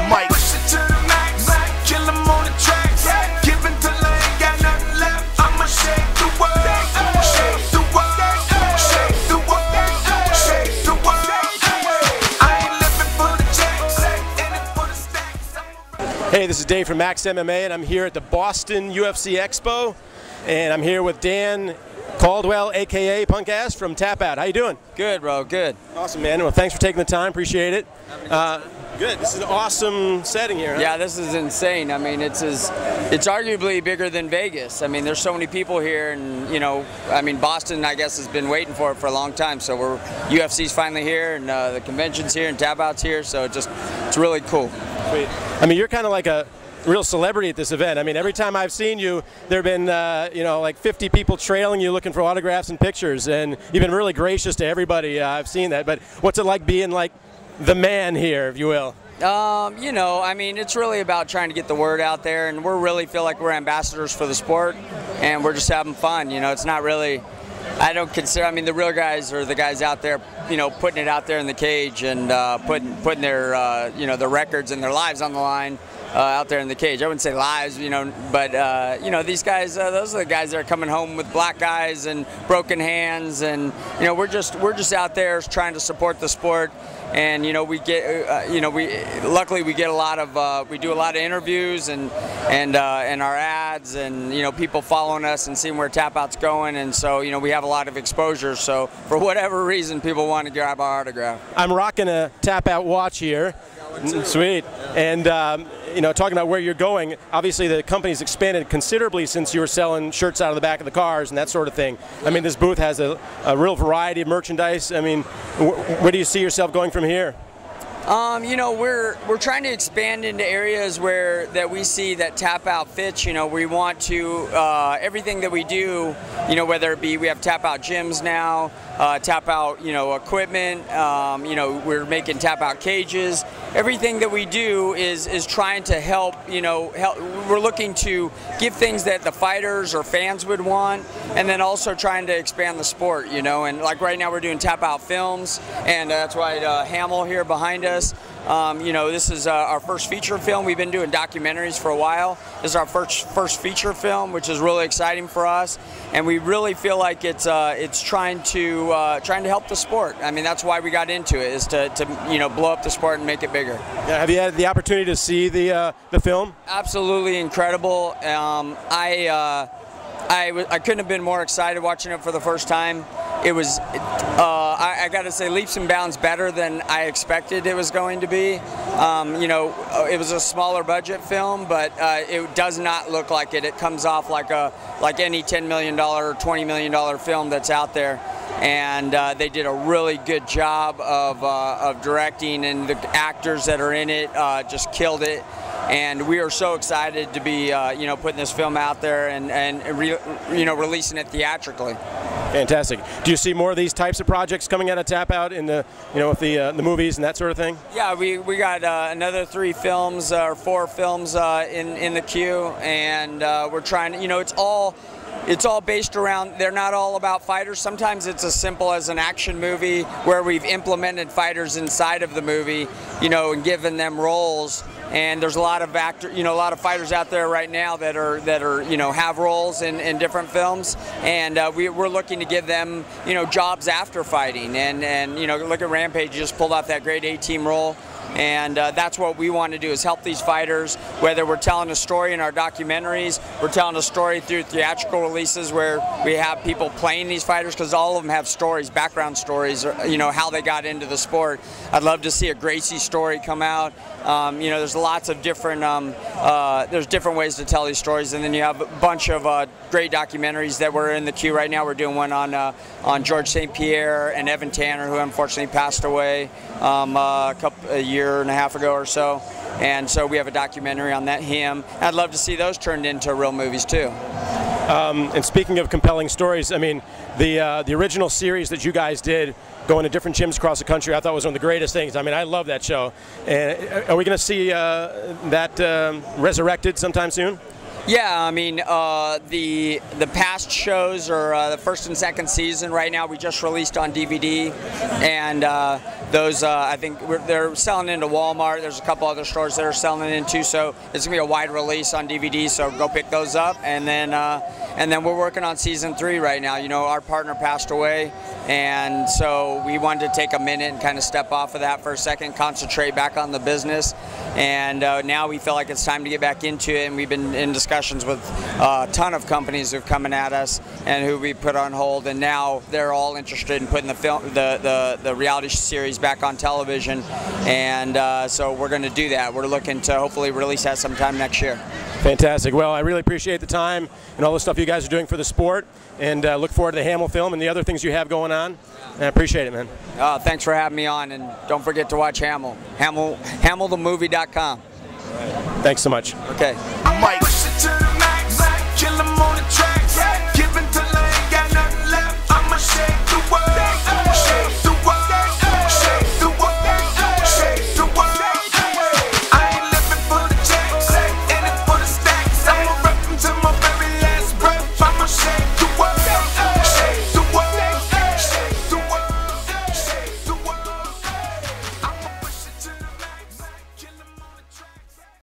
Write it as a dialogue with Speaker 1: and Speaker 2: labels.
Speaker 1: mic. Push it to the max, kill 'em on the tracks. Give it till I ain't got nothing left. I'ma shake the world, shake the world, shake the world, shake the world. I ain't living for the checks, in it for the stacks.
Speaker 2: Hey, this is Dave from Max MMA, and I'm here at the Boston UFC Expo, and I'm here with Dan Caldwell, aka Punkass from TapoutT. How you doing?
Speaker 3: Good, bro. Good.
Speaker 2: Awesome, man. Well, thanks for taking the time. Appreciate it. Good. This is an awesome setting here. Huh?
Speaker 3: Yeah, this is insane. I mean, it's arguably bigger than Vegas. I mean, there's so many people here, and you know, I mean, Boston, I guess, has been waiting for it for a long time. So UFC's finally here, and the convention's here, and TapoutT's here. So it's really cool.
Speaker 2: Sweet. I mean, you're kind of like a real celebrity at this event. I mean, every time I've seen you, there have been, you know, like 50 people trailing you looking for autographs and pictures, and you've been really gracious to everybody. I've seen that. But what's it like being like the man here, if you will?
Speaker 3: You know, I mean, it's really about trying to get the word out there, and we really feel like we're ambassadors for the sport, and we're just having fun. You know, it's not really, I don't consider, I mean, the real guys are the guys out there, you know, putting it out there in the cage and putting their, you know, their records and their lives on the line. Out there in the cage. I wouldn't say lives, you know, but you know, these guys, those are the guys that are coming home with black eyes and broken hands, and you know, we're just out there trying to support the sport, and you know, we get, you know, luckily we get a lot of, we do a lot of interviews and our ads, and you know, people following us and seeing where TapoutT's going, and so you know, we have a lot of exposure. So for whatever reason, people want to grab our autograph.
Speaker 2: I'm rocking a TapoutT watch here. Sweet. And you know, talking about where you're going, obviously the company's expanded considerably since you were selling shirts out of the back of the cars and that sort of thing. I mean, this booth has a real variety of merchandise. I mean, where do you see yourself going from here?
Speaker 3: You know, we're trying to expand into areas that we see that TapoutT fits. You know, we want to everything that we do. You know, whether it be we have TapoutT gyms now, TapoutT, you know, equipment. You know, we're making TapoutT cages. Everything that we do is trying to help. You know, we're looking to give things that the fighters or fans would want, and then also trying to expand the sport. You know, and like right now we're doing TapoutT films, and that's why Hamill here behind us. You know, this is our first feature film. We've been doing documentaries for a while. This is our first feature film, which is really exciting for us, and we really feel like it's trying to help the sport. I mean, that's why we got into it, is to you know, blow up the sport and make it bigger.
Speaker 2: Yeah, have you had the opportunity to see the film?
Speaker 3: Absolutely incredible. I couldn't have been more excited watching it for the first time. It was, I got to say, leaps and bounds better than I expected it was going to be. You know, it was a smaller budget film, but it does not look like it. It comes off like any $10 million or $20 million film that's out there. And they did a really good job of directing, and the actors that are in it just killed it. And we are so excited to be, you know, putting this film out there and you know, releasing it theatrically.
Speaker 2: Fantastic. Do you see more of these types of projects coming out of TapoutT in the, you know, with the movies and that sort of thing? Yeah,
Speaker 3: we got another 3 films or 4 films in the queue, and we're trying to, you know, it's all based around, they're not all about fighters. Sometimes it's as simple as an action movie where we've implemented fighters inside of the movie, you know, and given them roles. And there's a lot of a lot of fighters out there right now that are you know, have roles in different films, and we're looking to give them, you know, jobs after fighting. And you know, look at Rampage, just pulled off that great A-team role. And that's what we want to do, is help these fighters, whether we're telling a story in our documentaries, we're telling a story through theatrical releases where we have people playing these fighters, because all of them have stories, background stories, you know, how they got into the sport. I'd love to see a Gracie story come out. You know, there's lots of different, there's different ways to tell these stories, and then you have a bunch of great documentaries that we're in the queue right now. We're doing one on George St. Pierre and Evan Tanner, who unfortunately passed away a year and a half ago or so, and so we have a documentary on him. I'd love to see those turned into real movies too.
Speaker 2: And speaking of compelling stories, I mean, the original series that you guys did, going to different gyms across the country, I thought was one of the greatest things. I mean, I love that show. And are we going to see that resurrected sometime soon?
Speaker 3: Yeah, I mean, the past shows are the first and second season. Right now, we just released on DVD, and those I think they're selling into Walmart. There's a couple other stores that are selling it into, so it's gonna be a wide release on DVD. So go pick those up, and then we're working on season 3 right now. You know, our partner passed away, and so we wanted to take a minute and kind of step off of that for a second, concentrate back on the business, and now we feel like it's time to get back into it. And we've been in discussions with a ton of companies who've coming at us and who we put on hold, and now they're all interested in putting the reality series back on television, and so we're going to do that. We're looking to hopefully release that sometime next year.
Speaker 2: Fantastic. Well, I really appreciate the time and all the stuff you guys are doing for the sport, and look forward to the Hamill film and the other things you have going on. And I appreciate it, man.
Speaker 3: Thanks for having me on, and don't forget to watch Hamill. HamillTheMovie.com.
Speaker 2: Thanks so much.
Speaker 3: Okay.
Speaker 1: Mike.